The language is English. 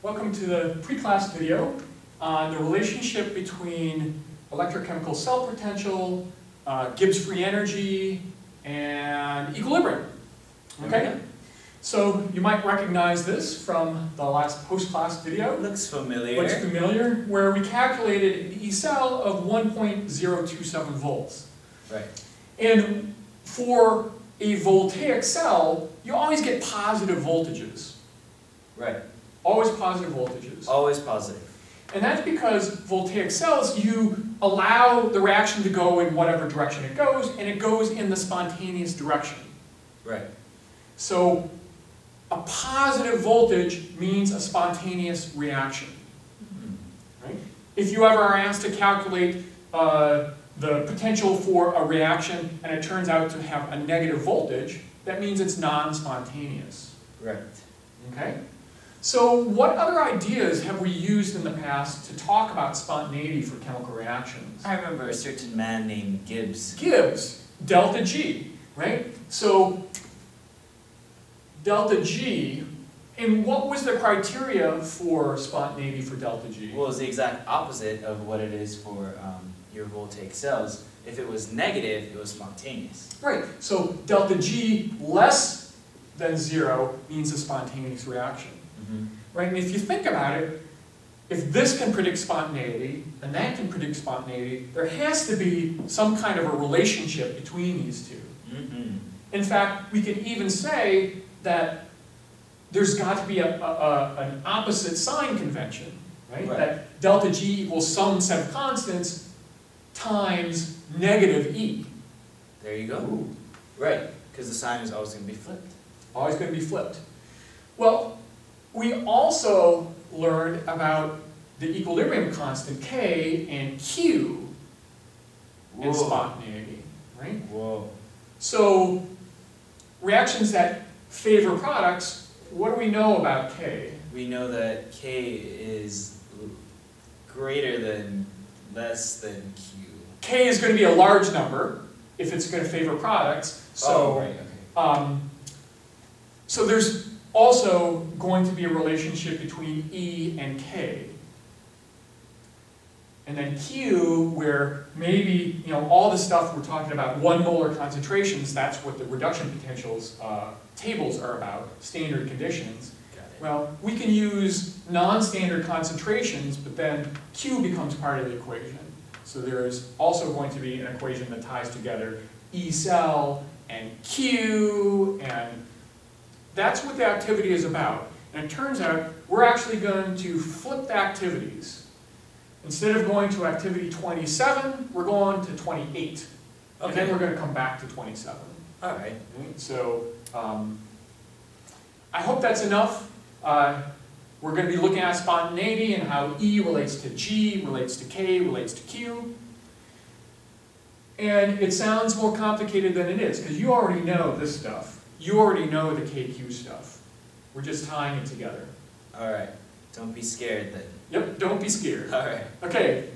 Welcome to the pre-class video on the relationship between electrochemical cell potential, Gibbs free energy, and equilibrium. Okay? So you might recognize this from the last post-class video. Looks familiar. Looks familiar, where we calculated an E cell of 1.027 volts. Right. And for a voltaic cell, you always get positive voltages. Right. Always positive voltages. Always positive. And that's because voltaic cells, you allow the reaction to go in whatever direction it goes, and it goes in the spontaneous direction. Right. So a positive voltage means a spontaneous reaction. Right? If you ever are asked to calculate the potential for a reaction and it turns out to have a negative voltage, that means it's non-spontaneous. Right. Okay? So what other ideas have we used in the past to talk about spontaneity for chemical reactions? I remember a certain man named Gibbs. Gibbs, delta G, right? So delta G, and what was the criteria for spontaneity for delta G? Well, it's the exact opposite of what it is for your voltaic cells. If it was negative, it was spontaneous. Right, so delta G less than 0 means a spontaneous reaction. Right, and if you think about it, if this can predict spontaneity, and that can predict spontaneity, there has to be some kind of a relationship between these two. In fact, we could even say that there's got to be an opposite sign convention, right? That delta G equals some set of constants times negative E. There you go. Ooh. Right, because the sign is always going to be flipped. Always going to be flipped. Well, we also learned about the equilibrium constant K and Q in spontaneity, right? Whoa. So reactions that favor products, what do we know about K? We know that K is greater than less than Q. K is going to be a large number if it's going to favor products. So, right, okay. So there's also going to be a relationship between E and K. And then Q, where maybe, all the stuff we're talking about, 1 molar concentrations, that's what the reduction potentials tables are about, standard conditions. Got it. Well, we can use non-standard concentrations, but then Q becomes part of the equation. So there's also going to be an equation that ties together E cell and Q, and that's what the activity is about. And it turns out we're actually going to flip the activities. Instead of going to activity 27, we're going to 28. Okay. And then we're going to come back to 27. All right. So I hope that's enough. We're going to be looking at spontaneity and how E relates to G, relates to K, relates to Q. And it sounds more complicated than it is, because you already know this stuff. You already know the KQ stuff. We're just tying it together. All right. Don't be scared then. Yep, don't be scared. All right. Okay,